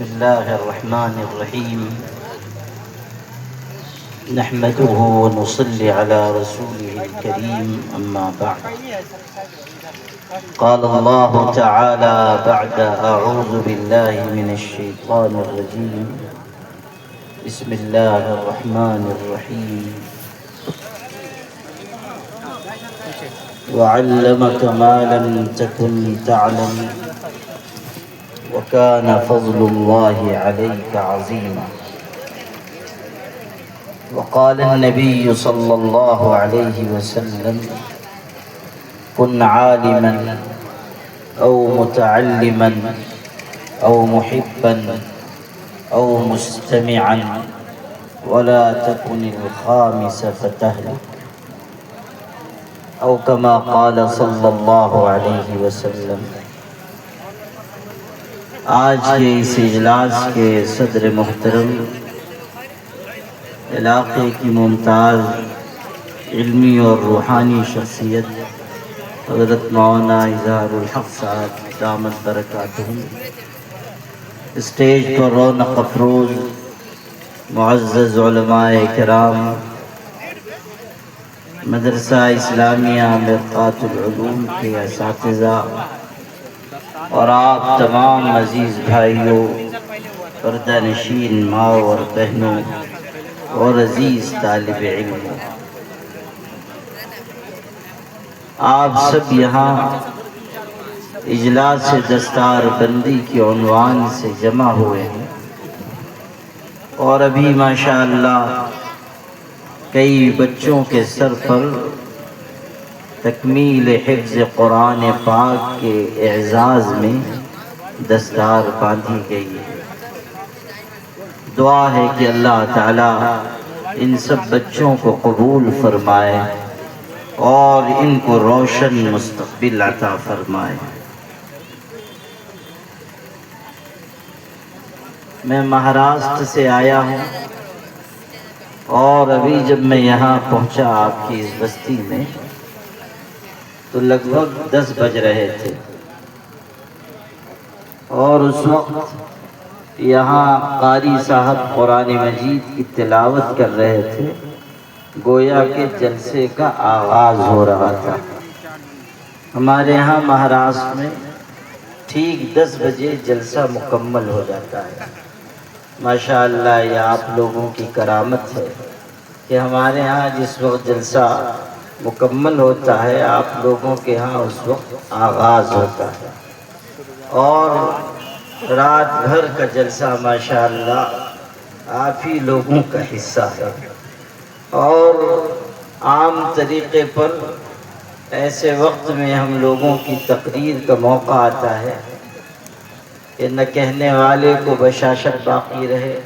بسم الله الرحمن الرحيم. نحمده ونصلي على رسوله الكريم، أما بعد. قال الله تعالى بعد أعوذ بالله من الشيطان الرجيم. بسم الله الرحمن الرحيم. وعلمك ما لم تكن تعلم وكان فضل الله عليك عظيما. وقال النبي صلى الله عليه وسلم: كن عالما أو متعلما أو محبا أو مستمعا ولا تكن الخامس فتهلك، أو كما قال صلی اللہ علیہ وسلم. آج کے اس اجلاس کے صدر محترم، علاقے کی ممتاز علمی اور روحانی شخصیت حضرت مولانا اظہار الحق صاحب دامت برکاتہم، اسٹیج پر رونق افروز معزز علماء کرام، مدرسہ اسلامیہ مرقات العلوم کے اساتذہ اور آپ تمام عزیز بھائیوں، پردہ نشین ماں اور بہنوں اور عزیز طالب علموں، آپ سب یہاں اجلاس دستار بندی کی عنوان سے جمع ہوئے ہیں، اور ابھی ماشاءاللہ کئی بچوں کے سر پر تکمیل حفظ قرآن پاک کے اعزاز میں دستار باندھی گئی ہے. دعا ہے کہ اللہ تعالی ان سب بچوں کو قبول فرمائے اور ان کو روشن مستقبل عطا فرمائے. میں مہاراشٹر سے آیا ہوں، اور ابھی جب میں یہاں پہنچا آپ کی اس بستی میں تو لگ بھگ 10 بج رہے تھے، اور اس وقت یہاں قاری صاحب قرآن مجید کی تلاوت کر رہے تھے، گویا کہ جلسے کا آغاز ہو رہا تھا. ہمارے یہاں مہاراشٹر میں ٹھیک 10 بجے جلسہ مکمل ہو جاتا ہے. ماشاءاللہ یہ آپ لوگوں کی کرامت ہے کہ ہمارے ہاں جس وقت جلسہ مکمل ہوتا ہے آپ لوگوں کے ہاں اس وقت آغاز ہوتا ہے، اور رات بھر کا جلسہ ماشاءاللہ آپ ہی لوگوں کا حصہ ہے. اور عام طریقے پر ایسے وقت میں ہم لوگوں کی تقریر کا موقع آتا ہے کہ نہ کہنے والے کو بشاشت باقی رہے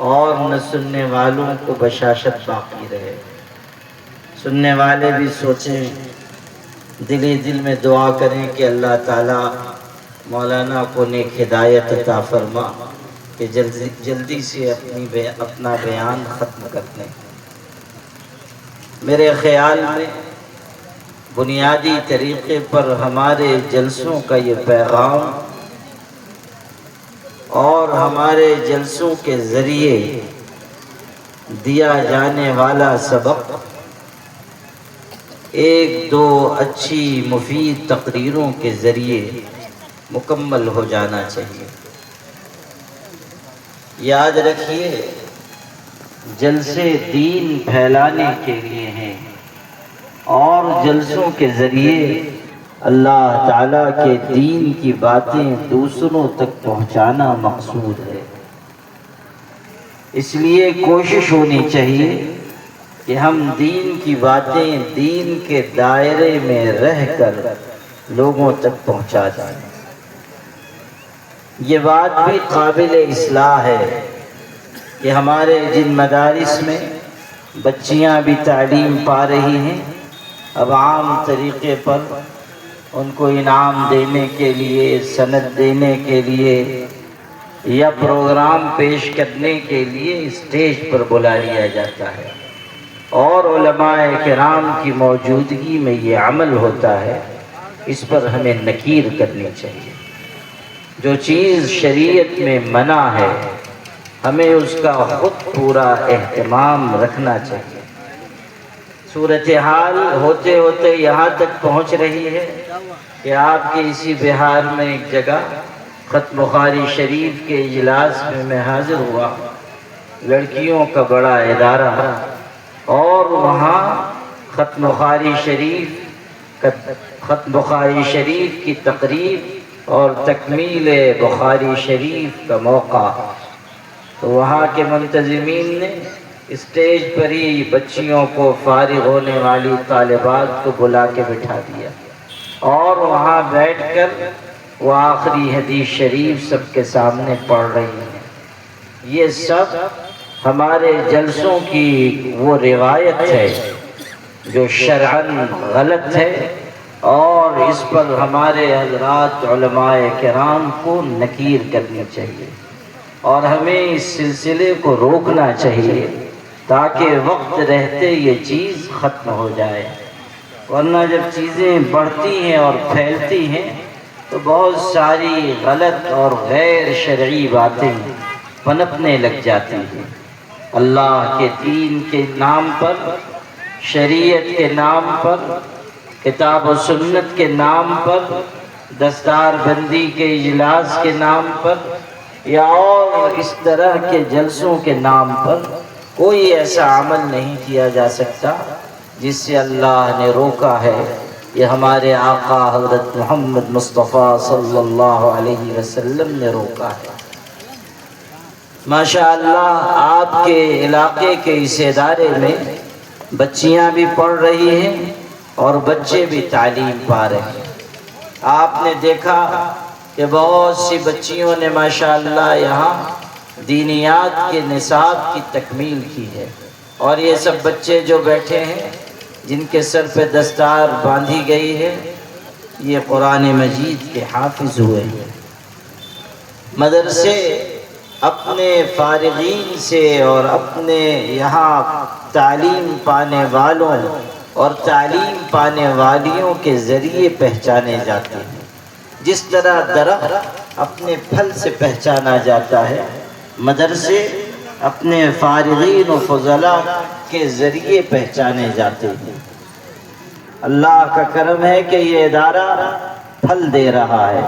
اور نہ سننے والوں کو بشاشت باقی رہے. سننے والے بھی سوچیں، دل میں دعا کریں کہ اللہ تعالی مولانا کو نیک ہدایت عطا فرما کہ جلدی سے اپنا بیان ختم کر دیں. میرے خیال میں بنیادی طریقے پر ہمارے جلسوں کا یہ پیغام اور ہمارے جلسوں کے ذریعے دیا جانے والا سبق ایک دو اچھی مفید تقریروں کے ذریعے مکمل ہو جانا چاہیے. یاد رکھیے، جلسے دین پھیلانے کے لیے ہیں، اور جلسوں کے ذریعے اللہ تعالیٰ کے دین کی باتیں دوسروں تک پہنچانا مقصود ہے. اس لیے کوشش ہونی چاہیے کہ ہم دین کی باتیں دین کے دائرے میں رہ کر لوگوں تک پہنچا دیں. یہ بات بھی قابل اصلاح ہے کہ ہمارے جن مدارس میں بچیاں بھی تعلیم پا رہی ہیں، اب عام طریقے پر ان کو انعام دینے کے لیے، سند دینے کے لیے یا پروگرام پیش کرنے کے لیے اسٹیج پر بلا لیا جاتا ہے، اور علماء کرام کی موجودگی میں یہ عمل ہوتا ہے. اس پر ہمیں نکیر کرنی چاہیے. جو چیز شریعت میں منع ہے ہمیں اس کا خود پورا اہتمام رکھنا چاہیے۔ صورتحال ہوتے ہوتے یہاں تک پہنچ رہی ہے کہ آپ کے اسی بہار میں ایک جگہ ختم بخاری شریف کے اجلاس میں حاضر ہوا، لڑکیوں کا بڑا ادارہ، اور وہاں ختم بخاری شریف کی تقریب اور تکمیل بخاری شریف کا موقع، تو وہاں کے منتظمین نے اسٹیج پر ہی بچیوں کو، فارغ ہونے والی طالبات کو بلا کے بٹھا دیا، اور وہاں بیٹھ کر وہ آخری حدیث شریف سب کے سامنے پڑھ رہی ہیں۔ یہ سب ہمارے جلسوں کی وہ روایت ہے جو شرعاً غلط ہے، اور اس پر ہمارے حضرات علماء کرام کو نکیر کرنی چاہیے، اور ہمیں اس سلسلے کو روکنا چاہیے تاکہ وقت رہتے یہ چیز ختم ہو جائے، ورنہ جب چیزیں بڑھتی ہیں اور پھیلتی ہیں تو بہت ساری غلط اور غیر شرعی باتیں پنپنے لگ جاتی ہیں۔ اللہ کے دین کے نام پر، شریعت کے نام پر، کتاب و سنت کے نام پر، دستار بندی کے اجلاس کے نام پر، یا اور اس طرح کے جلسوں کے نام پر کوئی ایسا عمل نہیں کیا جا سکتا جس سے اللہ نے روکا ہے۔ یہ ہمارے آقا حضرت محمد مصطفیٰ صلی اللہ علیہ وسلم نے روکا ہے۔ ماشاءاللہ آپ کے علاقے کے اس ادارے میں بچیاں بھی پڑھ رہی ہیں اور بچے بھی تعلیم پا رہے ہیں۔ آپ نے دیکھا کہ بہت سی بچیوں نے ماشاءاللہ یہاں دینیات کے نصاب کی تکمیل کی ہے، اور یہ سب بچے جو بیٹھے ہیں جن کے سر پہ دستار باندھی گئی ہے یہ قرآن مجید کے حافظ ہوئے ہیں۔ مدرسے اپنے فارغین سے اور اپنے یہاں تعلیم پانے والوں اور تعلیم پانے والیوں کے ذریعے پہچانے جاتے ہیں۔ جس طرح درخت اپنے پھل سے پہچانا جاتا ہے، مدرسے اپنے فارغین و فضلاء کے ذریعے پہچانے جاتے ہیں۔ اللہ کا کرم ہے کہ یہ ادارہ پھل دے رہا ہے،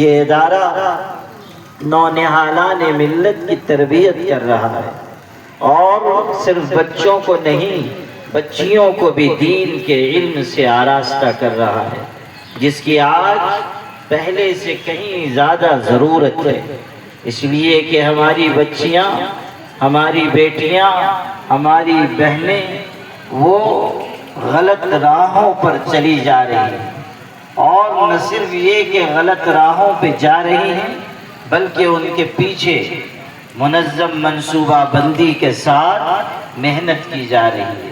یہ ادارہ نونہالان ملت کی تربیت کر رہا ہے، اور صرف بچوں کو نہیں بچیوں کو بھی دین کے علم سے آراستہ کر رہا ہے، جس کی آج پہلے سے کہیں زیادہ ضرورت ہے، اس لیے کہ ہماری بچیاں، ہماری بیٹیاں، ہماری بہنیں وہ غلط راہوں پر چلی جا رہی ہیں، اور نہ صرف یہ کہ غلط راہوں پہ جا رہی ہیں بلکہ ان کے پیچھے منظم منصوبہ بندی کے ساتھ محنت کی جا رہی ہے۔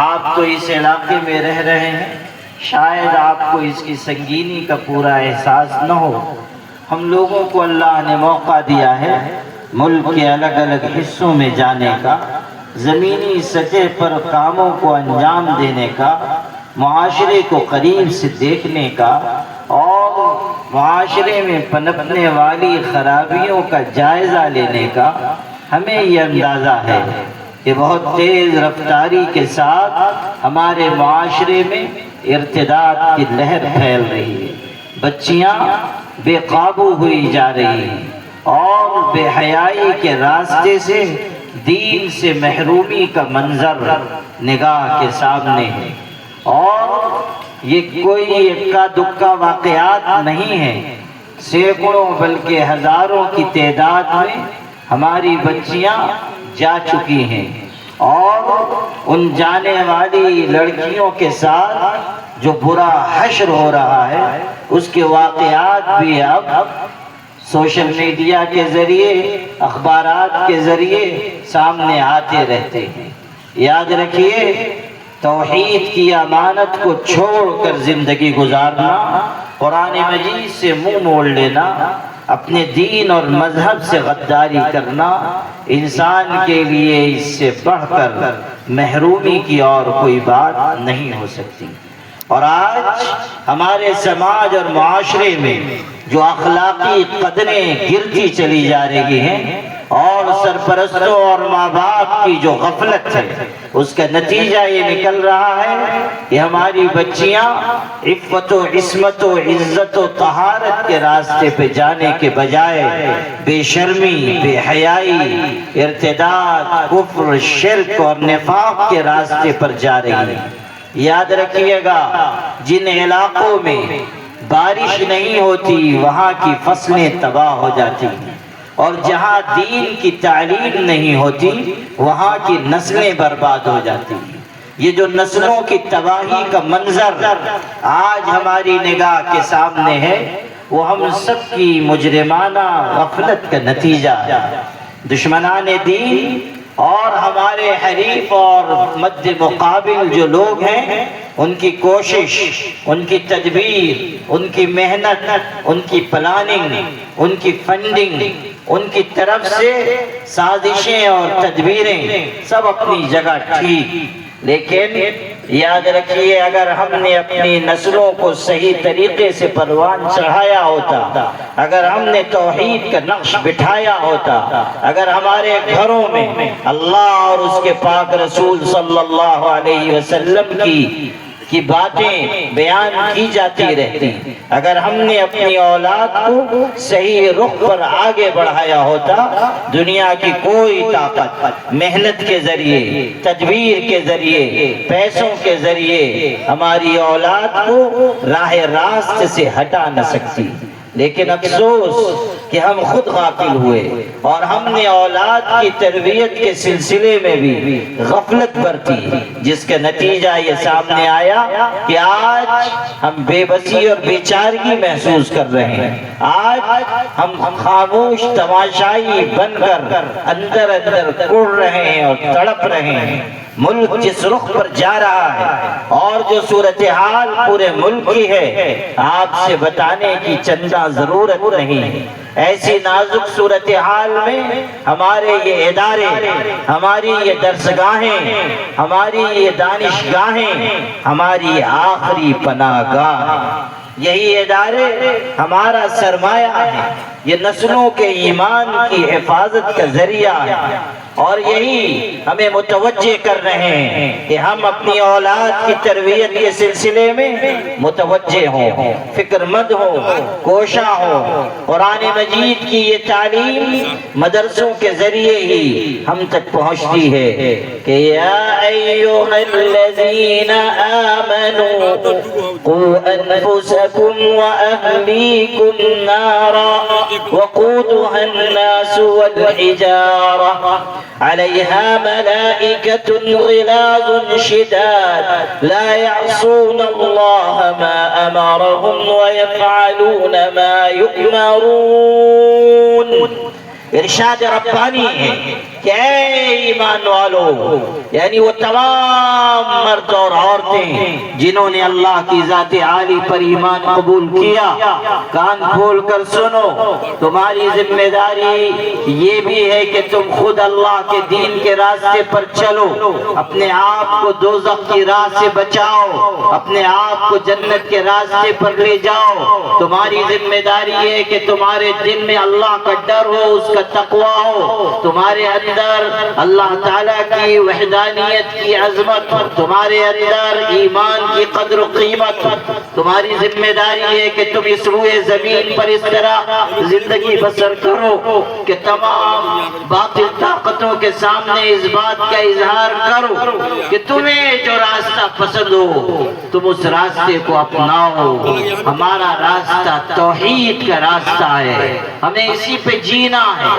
آپ تو اس علاقے میں رہ رہے ہیں، شاید آپ کو اس کی سنگینی کا پورا احساس نہ ہو۔ ہم لوگوں کو اللہ نے موقع دیا ہے ملک کے الگ الگ حصوں میں جانے کا، زمینی سطح پر کاموں کو انجام دینے کا، معاشرے کو قریب سے دیکھنے کا، اور معاشرے میں پنپنے والی خرابیوں کا جائزہ لینے کا۔ ہمیں یہ اندازہ ہے کہ بہت تیز رفتاری کے ساتھ ہمارے معاشرے میں ارتداد کی لہر پھیل رہی ہے، بچیاں بے قابو ہوئی جا رہی ہیں، اور بے حیائی کے راستے سے دین سے محرومی کا منظر نگاہ کے سامنے ہے، اور یہ کوئی اکا دکا واقعات نہیں ہیں، سینکڑوں بلکہ ہزاروں کی تعداد میں ہماری بچیاں جا چکی ہیں، اور ان جانے والی لڑکیوں کے ساتھ جو برا حشر ہو رہا ہے اس کے واقعات بھی اب سوشل میڈیا کے ذریعے، اخبارات کے ذریعے سامنے آتے رہتے ہیں۔ یاد رکھیے، توحید کی امانت کو چھوڑ کر زندگی گزارنا، قرآن مجید سے منہ موڑ لینا، اپنے دین اور مذہب سے غداری کرنا انسان کے لیے اس سے بڑھ کر محرومی کی اور کوئی بات نہیں ہو سکتی۔ اور آج ہمارے سماج اور معاشرے میں جو اخلاقی قدریں گرتی چلی جا رہی ہیں اور سرپرستوں اور ماں باپ کی جو غفلت ہے، اس کا نتیجہ یہ نکل رہا ہے کہ ہماری بچیاں عفت و عصمت و عزت و طہارت کے راستے پہ جانے کے بجائے بے شرمی، بے حیائی، ارتداد، کفر، شرک اور نفاق کے راستے پر جا رہی ہیں۔ یاد رکھیے گا، جن علاقوں میں بارش نہیں ہوتی وہاں کی فصلیں تباہ ہو جاتی ہیں، اور جہاں دین کی تعلیم نہیں ہوتی وہاں کی نسلیں برباد ہو جاتی ہیں۔ یہ جو نسلوں کی تباہی کا منظر آج ہماری نگاہ کے سامنے ہے، وہ ہم سب کی مجرمانہ غفلت کا نتیجہ ہے۔ دشمنان دین اور ہمارے حریف اور مد مقابل جو لوگ ہیں، ان کی کوشش، ان کی تدبیر، ان کی محنت، ان کی پلاننگ، ان کی فنڈنگ، ان کی طرف سے سازشیں اور تدبیریں سب اپنی جگہ ٹھیک، لیکن یاد رکھیے اگر ہم نے اپنی نسلوں کو صحیح طریقے سے پروان چڑھایا ہوتا، اگر ہم نے توحید کا نقش بٹھایا ہوتا، اگر ہمارے گھروں میں اللہ اور اس کے پاک رسول صلی اللہ علیہ وسلم کی باتیں بیان کی جاتی رہتی، اگر ہم نے اپنی اولاد کو صحیح رخ پر آگے بڑھایا ہوتا، دنیا کی کوئی طاقت محنت کے ذریعے، تدبیر کے ذریعے، پیسوں کے ذریعے ہماری اولاد کو راہ راست سے ہٹا نہ سکتی۔ لیکن افسوس کہ ہم خود غافل ہوئے اور ہم نے اولاد کی تربیت کے سلسلے میں بھی غفلت برتی، جس کا نتیجہ یہ سامنے آیا کہ آج ہم بے بسی اور بے چارگی محسوس کر رہے ہیں۔ آج ہم خاموش تماشائی بن کر اندر اندر کڑ رہے ہیں اور تڑپ رہے ہیں۔ ملک جس رخ پر جا رہا ہے اور جو صورتحال پورے ملک کی ہے، آپ سے بتانے کی چندہ ضرورت نہیں۔ ایسی نازک صورتحال میں ہمارے یہ ادارے، ہماری یہ درسگاہیں، ہماری یہ دانشگاہیں ہماری آخری پناہ گاہ ہیں۔ یہی ادارے ہمارا سرمایہ ہے، یہ نسلوں کے ایمان کی حفاظت کا ذریعہ ہے، اور یہی ہمیں متوجہ کر رہے ہیں کہ ہم اپنی اولاد کی تربیت کے سلسلے میں متوجہ ہوں، فکر مند ہوں، کوشاں ہوں۔ قرآن مجید کی یہ تعلیم مدرسوں کے ذریعے ہی ہم تک پہنچتی ہے کہ یا ایھا الذین آمنوا قوا انفسکم واہلیکم نارا وقودها الناس والحجارہ عليها ملائكة غلاظ شداد لا يعصون الله ما أمرهم ويفعلون ما يؤمرون۔ ارشاد ربانی ہے کہ اے ایمان والو، یعنی وہ تمام مرد اور عورتیں جنہوں نے اللہ کی ذات عالی پر ایمان قبول کیا، کان کھول کر سنو، تمہاری ذمہ داری یہ بھی ہے کہ تم خود اللہ کے دین کے راستے پر چلو، اپنے آپ کو دوزخ کی راہ سے بچاؤ، اپنے آپ کو جنت کے راستے پر لے جاؤ۔ تمہاری ذمہ داری ہے کہ تمہارے دل میں اللہ کا ڈر ہو، اس کا تقوی ہو، تمہارے اندر اللہ تعالیٰ کی وحدانیت کی عظمت، تمہارے اندر ایمان کی قدر و قیمت۔ تمہاری ذمہ داری ہے کہ تم اس روئے زمین پر اس طرح زندگی بسر کرو کہ تمام باطل طاقتوں کے سامنے اس بات کا اظہار کرو کہ تمہیں جو راستہ پسند ہو تم اس راستے کو اپناؤ۔ ہمارا راستہ توحید کا راستہ ہے، ہمیں اسی پہ جینا ہے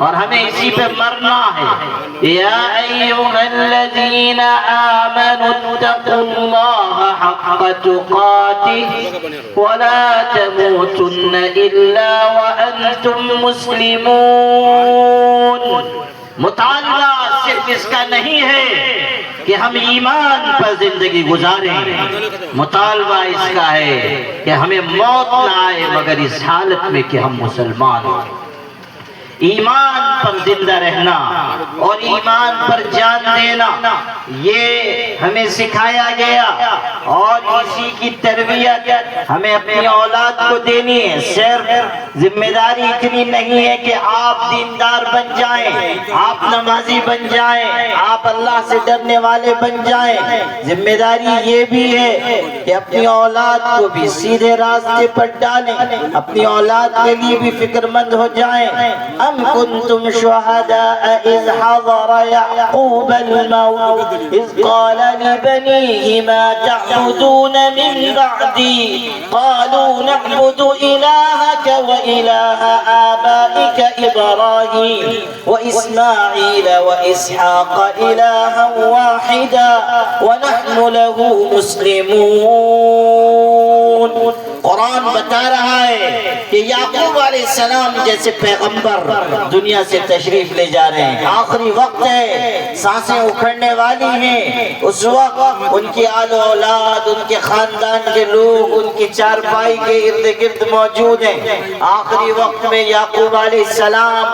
اور ہمیں اسی پہ مرنا ہے۔ یا ایھا الذین آمنوا اتقوا اللہ حق تقاتہ ولا تموتن الا وانتم مسلمون۔ مطالبہ صرف اس کا نہیں ہے کہ ہم ایمان پر زندگی گزاریں، مطالبہ اس کا ہے کہ ہمیں موت نہ آئے مگر اس حالت میں کہ ہم مسلمان ہیں۔ ایمان پر زندہ رہنا اور ایمان پر جان دینا یہ ہمیں سکھایا گیا اور اسی کی تربیت ہمیں اپنی اولاد کو دینی ہے۔ صرف ذمہ داری اتنی نہیں ہے کہ آپ دیندار بن جائیں، آپ نمازی بن جائیں، آپ اللہ سے ڈرنے والے بن جائیں، ذمہ داری یہ بھی ہے کہ اپنی اولاد کو بھی سیدھے راستے پر ڈالیں، اپنی اولاد کے لیے بھی فکر مند ہو جائیں۔ ام کنتم شہداء اذ حضر یعقوب الموت اذ قال لبنيه ما تعبدون من بعدي قالوا نعبد إلهك وإله آبائك إبراهيم وإسماعيل وإسحاق إلها واحدا ونحن له مسلمون۔ قرآن بتا رہا ہے کہ یعقوب علیہ السلام جیسے پیغمبر دنیا سے تشریف لے جا رہے ہیں، آخری وقت ہے، سانسیں اکھڑنے والی ہیں، اس وقت ان کی آل و اولاد، ان کے خاندان کے لوگ ان کی چارپائی کے ارد گرد موجود ہیں۔ آخری وقت میں یعقوب علیہ السلام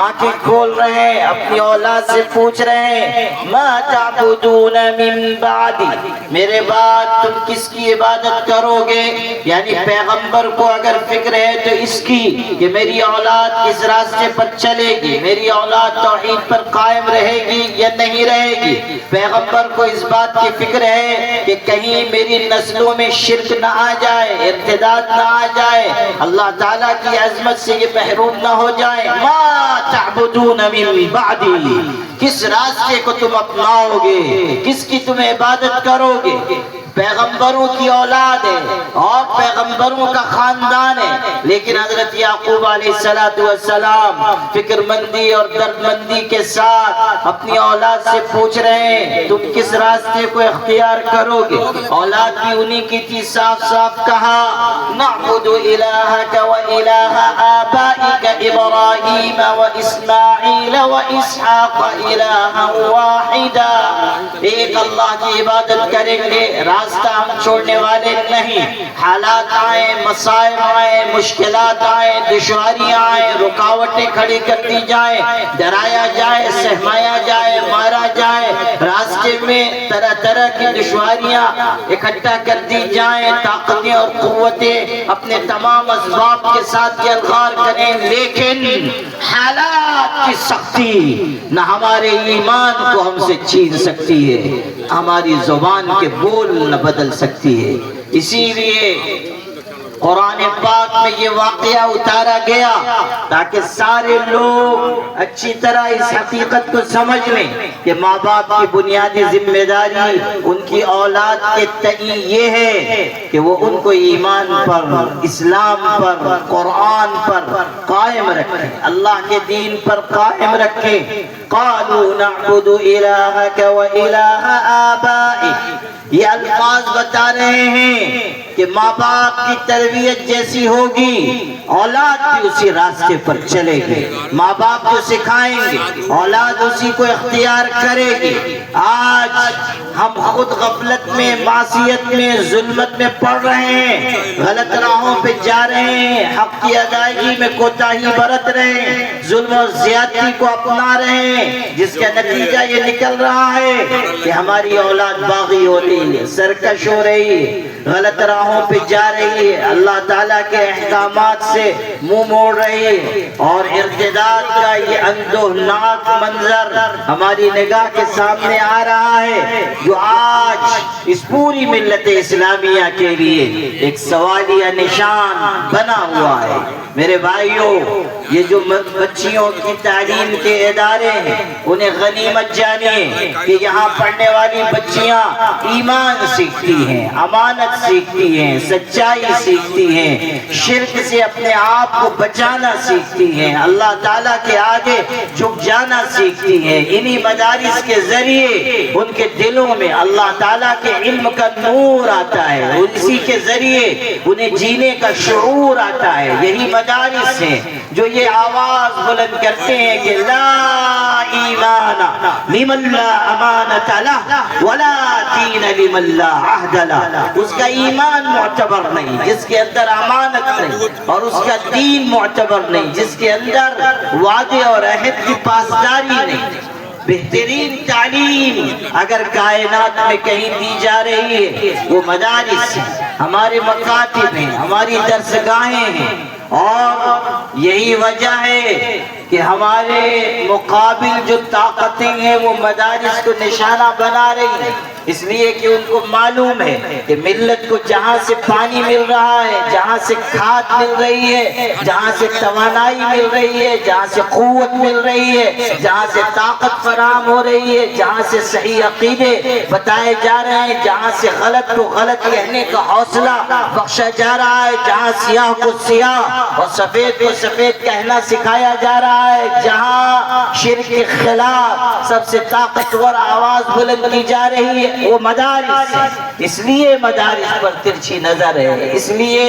آنکھیں کھول رہے ہیں، اپنی اولاد سے پوچھ رہے ہیں ما تعبدون من بعدی، میرے بعد تم کس کی عبادت کرو گے؟ یعنی پیغمبر کو اگر فکر ہے تو اس کی کہ میری اولاد کس راستے پر چلے گی، میری اولاد توحید پر قائم رہے گی یا نہیں رہے گی۔ پیغمبر کو اس بات کی فکر ہے کہ کہیں میری نسلوں میں شرک نہ آ جائے، ارتداد نہ آ جائے، اللہ تعالیٰ کی عظمت سے یہ محروم نہ ہو جائیں۔ ما تعبدون من بعدی، کس راستے کو تم اپناؤ گے، کس کی تم عبادت کرو گے؟ پیغمبروں کی اولاد ہے اور پیغمبروں کا خاندان ہے، لیکن حضرت یعقوب علیہ السلام فکر مندی اور درد مندی کے ساتھ اپنی اولاد سے پوچھ رہے ہیں تم کس راستے کو اختیار کرو گے؟ اولاد بھی انہی کی تھی، صاف صاف کہا نعبد الہک و الہ آبائک ابراہیم و اسماعیل و اسحاق الہا واحدا، ایک اللہ کی عبادت کریں گے، راستہ ہم چھوڑنے والے نہیں۔ حالات آئیں، مسائل آئیں، مشکلات آئیں، دشواریاں آئیں، رکاوٹیں کھڑی کر دی جائیں، ڈرایا جائے، سہمایا جائے، مارا جائے، راستے میں طرح طرح کی دشواریاں اکٹھا کر دی جائیں، طاقتیں اور قوتیں اپنے تمام اسباب کے ساتھ یلغار کریں، لیکن حالات کی سختی نہ ہمارے ایمان کو ہم سے چھین سکتی ہے، ہماری زبان کے بول نہ بدل سکتی ہے۔ اسی لیے قرآن پاک میں یہ واقعہ اتارا گیا تاکہ سارے لوگ اچھی طرح اس حقیقت کو سمجھ لیں کہ ماں باپ کی بنیادی ذمہ داری ان کی اولاد کے تئیں یہ ہے کہ وہ ان کو ایمان پر، اسلام پر، قرآن پر قائم رکھیں، اللہ کے دین پر قائم رکھیں۔ قالوا نعبد الہک و الہ آبائک، یہ الفاظ بتا رہے ہیں کہ ماں باپ کی تربیت جیسی ہوگی اولاد بھی اسی راستے پر چلے گی، ماں باپ جو سکھائیں گے اولاد اسی کو اختیار کرے گی۔ آج ہم خود غفلت میں، معصیت میں، ظلمت میں پڑ رہے ہیں، غلط راہوں پہ جا رہے ہیں، حق کی ادائیگی میں کوتاہی برت رہے ہیں، ظلم اور زیادتی کو اپنا رہے ہیں، جس کا نتیجہ یہ نکل رہا ہے کہ ہماری اولاد باغی ہو رہی ہے، سرکش ہو رہی ہے، غلط راہوں پہ جا رہی ہے، اللہ تعالیٰ کے احکامات سے منہ موڑ رہی ہے، اور ارتداد کا یہ اندوہناک منظر ہماری نگاہ کے سامنے آ رہا ہے، جو آج اس پوری ملت اسلامیہ کے لیے ایک سوالیہ نشان بنا ہوا ہے۔ میرے بھائیوں، یہ جو بچیوں کی تعلیم کے ادارے ہیں انہیں غنیمت جانیے کہ یہاں پڑھنے والی بچیاں ایمان سیکھتی ہیں، امانت سیکھتی ہیں، سچائی سیکھتی ہیں، شرک سے اپنے آپ کو بچانا سیکھتی ہیں، اللہ تعالیٰ کے آگے جھک جانا سیکھتی ہیں۔ انہی مدارس کے ذریعے ان کے دلوں میں اللہ تعالیٰ کے علم کا نور آتا ہے، اسی کے ذریعے انہیں جینے کا شعور آتا ہے۔ یہی مدارس ہیں جو یہ آواز بلند کرتے ہیں کہ لا ایمان لمن لا امانت لہ ولا دین لمن لا عہد لہ، اس کا ایمان معتبر نہیں جس کے اندر امانت نہیں، اور اس کا دین معتبر نہیں جس کے اندر وعدے اور عہد کی پاسداری نہیں۔ بہترین تعلیم اگر کائنات میں کہیں دی جا رہی ہے وہ مدارس ہیں، ہمارے مکاتب ہیں، ہماری درسگاہیں ہیں، اور یہی وجہ ہے کہ ہمارے مقابل جو طاقتیں ہیں وہ مدارس کو نشانہ بنا رہی ہیں، اس لیے کہ ان کو معلوم ہے کہ ملت کو جہاں سے پانی مل رہا ہے، جہاں سے کھاد مل رہی ہے، جہاں سے توانائی مل رہی ہے، جہاں سے قوت مل رہی ہے، جہاں سے طاقت فراہم ہو رہی ہے، جہاں سے صحیح عقیدے بتائے جا رہے ہیں، جہاں سے غلط کو غلط کہنے کا حوصلہ بخشا جا رہا ہے، جہاں سیاہ کو سیاہ اور سفید کو سفید کہنا سکھایا جا رہا ہے، جہاں شرک کے خلاف سب سے طاقتور آواز بلند کی جا رہی ہے، وہ مدارس ہے۔ اس لیے مدارس پر ترچھی نظر ہے، اس لیے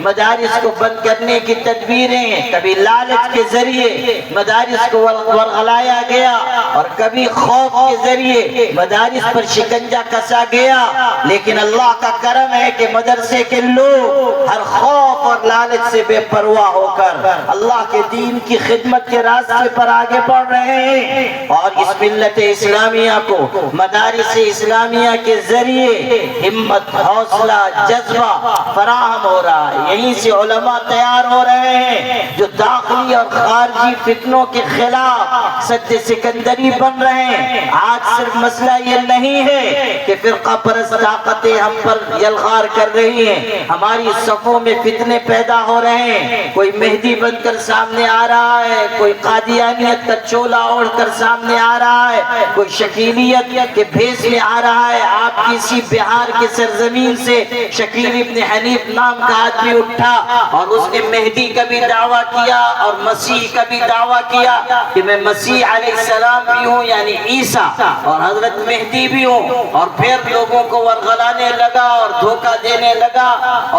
مدارس کو بند کرنے کی تدبیریں، کبھی لالچ کے ذریعے مدارس کو ورغلایا گیا اور کبھی خوف کے ذریعے مدارس پر شکنجہ کسا گیا، لیکن اللہ کا کرم ہے کہ مدرسے کے لوگ ہر خوف اور لالچ سے بے پرواہ ہو کر اللہ کے دین کی خدمت کے راستے پر آگے بڑھ رہے ہیں، اور اس ملت اسلامیہ کو مدارس اسلامیہ کے ذریعے ہمت، حوصلہ، جذبہ فراہم ہو رہا ہے۔ یہیں سے علماء تیار ہو رہے ہیں جو داخلی اور خارجی فتنوں کے خلاف سد سکندری بن رہے ہیں۔ آج صرف مسئلہ یہ نہیں ہے کہ فرقہ پرست طاقتیں ہم پر یلغار کر رہی ہیں، ہماری صفوں میں فتنے پیدا ہو رہے ہیں، کوئی مہدی بن کر سامنے آ رہا ہے، کوئی قادیانیت کا چولا اوڑھ کر سامنے آ رہا ہے، کوئی شکیلیت کے بھیس میں آ رہا ہے۔ آپ کی اسی بہار کے سرزمین سے شکیل ابن حنیف نام کا آدمی اٹھا اور اس نے مہدی کا بھی دعویٰ کیا اور مسیح کا بھی دعویٰ کیا کہ میں مسیح علیہ السلام بھی ہوں، یعنی عیسیٰ، اور حضرت مہدی بھی ہوں، اور پھر لوگوں کو ورغلانے لگا اور دھوکہ دینے لگا،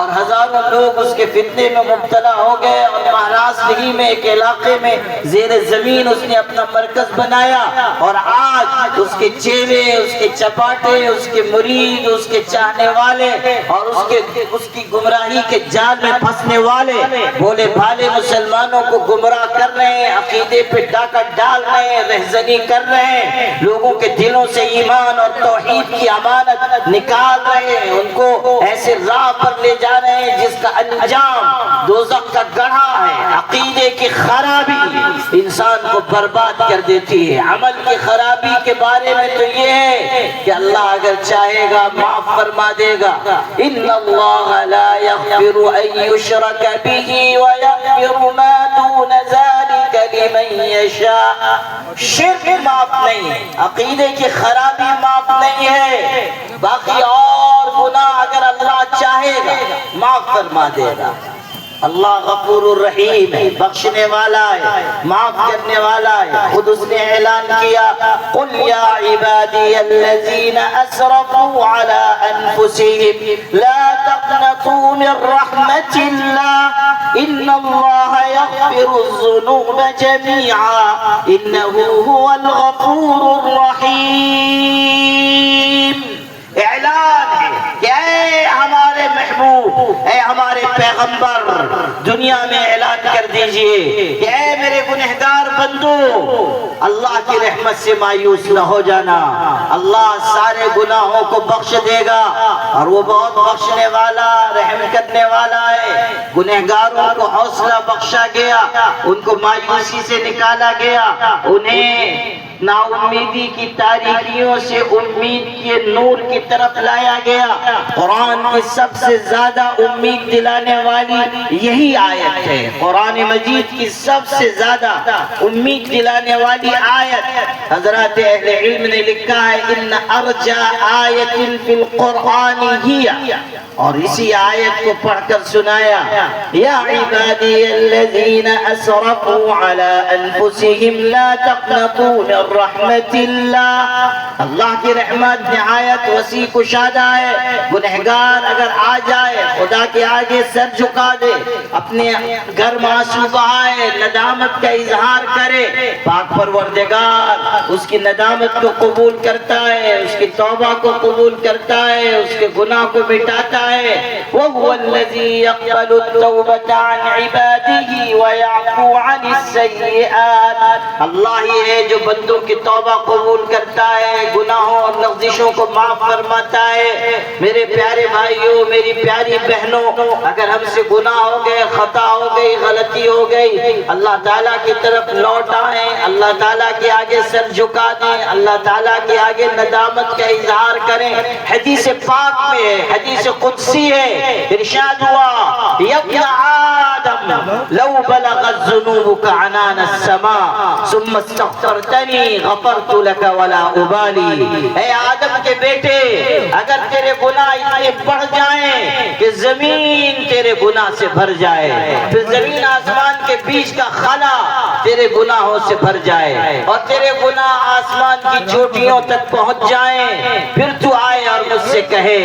اور ہزاروں لوگ اس کے فتنے میں مبتلا ہو گئے، اور مہاراشٹر ہی میں ایک علاقے میں زیر زمین اس نے اپنا مرکز بنایا، اور آج اس کے چیلے، اس کے چپاٹے، اس کے مرید، اس کے چاہنے والے اور اس کی گمراہی کے جال میں پھنسنے والے بھولے بھالے مسلمانوں کو گمراہ کر رہے ہیں، عقیدے پہ ڈاکہ ڈال رہے ہیں، رہزنی کر رہے ہیں، لوگوں کے دلوں سے ایمان اور توحید کی امانت نکال رہے ہیں، ان کو ایسے راہ پر لے جا رہے ہیں جس کا انجام دوزخ کا گڑھا ہے۔ عقیدے کی خرابی انسان کو برباد کر دیتی ہے، عمل کی خرابی کے بارے میں تو یہ ہے کہ اللہ اگر چاہے گا معاف فرما دے گا۔ ان اللہ لا یغفر ان یشرک بہ ویغفر ما دون ذلک لمن یشاء۔ شرک معاف نہیں ہے، عقیدے کی خرابی معاف نہیں ہے، باقی اور گناہ اگر اللہ چاہے گا معاف فرما دے گا۔ اللہ غفور الرحیم ہے، بخشنے والا ہے، معاف کرنے والا ہے۔ خود اس نے اعلان کیا قل یا عبادی الذین اسرفوا علی انفسهم لا تقنطوا من رحمت اللہ ان اللہ یغفر الذنوب جميعا انہ هو الغفور الرحیم۔ اعلان ہے کہ اے ہمارے محبوب، اے ہمارے پیغمبر، دنیا میں اعلان کر دیجئے کہ اے میرے گنہگار بندو، اللہ کی رحمت سے مایوس نہ ہو جانا، اللہ سارے گناہوں کو بخش دے گا، اور وہ بہت بخشنے والا، رحم کرنے والا ہے۔ گنہگاروں کو حوصلہ بخشا گیا، ان کو مایوسی سے نکالا گیا، انہیں نا امیدی کی تاریکیوں سے امید کے نور کی طرف لایا گیا۔ قرآن کی سب سے زیادہ امید دلانے والی یہی آیت ہے، قرآن مجید کی سب سے زیادہ امید دلانے والی آیت۔ حضرات اہل علم نے لکھا ہے ان ارجا آیت فی القرآن ہی، اور اسی آیت کو پڑھ کر سنایا یا عبادی الذین اسرفوا علی انفسهم لا تقنطوا من رحمت اللہ۔ اللہ کی رحمت نہایت وسیع کشادہ ہے، گنہگار اگر آ جائے خدا کے آگے سر جھکا دے، اپنے گھر میں آنسو بہائے، ندامت کا اظہار کرے، پاک پروردگار اس کی ندامت کو قبول کرتا ہے، اس کی توبہ کو قبول کرتا ہے، اس کے گناہ کو مٹاتا ہے۔ وَهُوَ الَّذِي يَقْبَلُ التَّوْبَةَ عَنْ عِبَادِهِ وَيَعْفُو عَنِ السَّيِّئَاتِ۔ اللہ ہی ہے جو بندوں کی توبہ قبول کرتا ہے، گناہوں اور لغزشوں کو معاف فرماتا ہے۔ میرے پیارے بھائیوں، میری پیاری بہنوں، اگر ہم سے گناہ ہو گئے، خطا ہو گئی، غلطی ہو گئی، اللہ تعالیٰ کی طرف لوٹ آئیں، اللہ تعالیٰ کے آگے سر جھکا دیں، اللہ تعالیٰ کے آگے ندامت کا اظہار کریں۔ حدیث پاک میں ہے، حدیث قدسی ہے، ارشاد ہوا یا ابن آدم لو بلغت ذنوبك عنان السماء ثم استغفرتنی غفرت لك ولا ابالی۔ اے آدم کے بیٹے، اگر تیرے گناہ اتنے بڑھ جائیں کہ زمین تیرے گناہ سے بھر جائے، پھر زمین آسمان کے بیچ کا خلا تیرے گناہوں سے بھر جائے، اور تیرے گناہ آسمان کی چوٹیوں تک پہنچ جائیں، پھر تو آئے اور مجھ سے کہے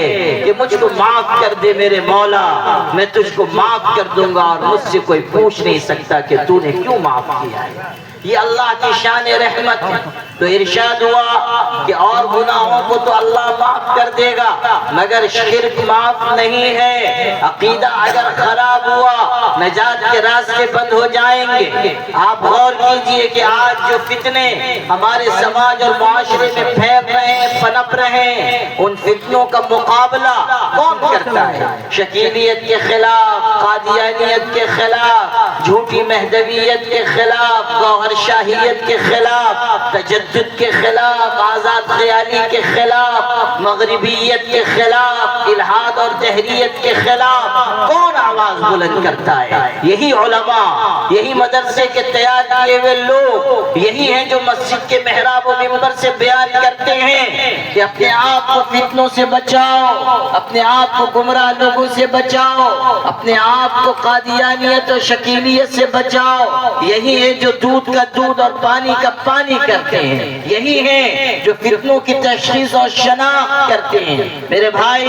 کہ مجھ کو معاف کر دے میرے مولا، میں تجھ کو معاف کر دوں گا، اور مجھ سے کوئی پوچھ نہیں سکتا کہ تو نے کیوں معاف کیا ہے۔ یہ اللہ کی شان رحمت ہے۔ تو ارشاد ہوا کہ اور گناہوں کو تو اللہ معاف کر دے گا، مگر شرک معاف نہیں ہے۔ عقیدہ اگر خراب ہوا، نجات کے راستے بند ہو جائیں گے۔ آپ غور کیجئے کہ آج جو فتنے ہمارے سماج اور معاشرے میں پھیل رہے ہیں، پنپ رہے ہیں، ان فتنوں کا مقابلہ کون کرتا ہے؟ شکیلیت کے خلاف، قادیانیت کے خلاف، جھوٹی مہدویت کے خلاف، گوہر شاہیت کے خلاف، تجدد کے خلاف، آزاد خیالی کے خلاف، مغربیت کے خلاف، الحاد اور دہریت کے خلاف کون آواز بلند کرتا ہے؟ یہی علماء، یہی مدرسے کے تیار کیے ہوئے لوگ، یہی ہیں جو مسجد کے محراب و منبر سے بیان کرتے ہیں کہ اپنے آپ کو فتنوں سے بچاؤ، اپنے آپ کو گمراہ لوگوں سے بچاؤ، اپنے آپ کو قادیانیت اور شکیلیت سے بچاؤ۔ یہی ہے جو دودھ کا دودھ اور پانی کا پانی کرتے ہیں، یہی ہیں جو فتنوں کی تشخیص اور شناخت کرتے ہیں۔ میرے بھائی،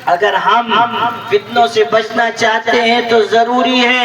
اگر ہم فتنوں سے بچنا چاہتے ہیں تو ضروری ہے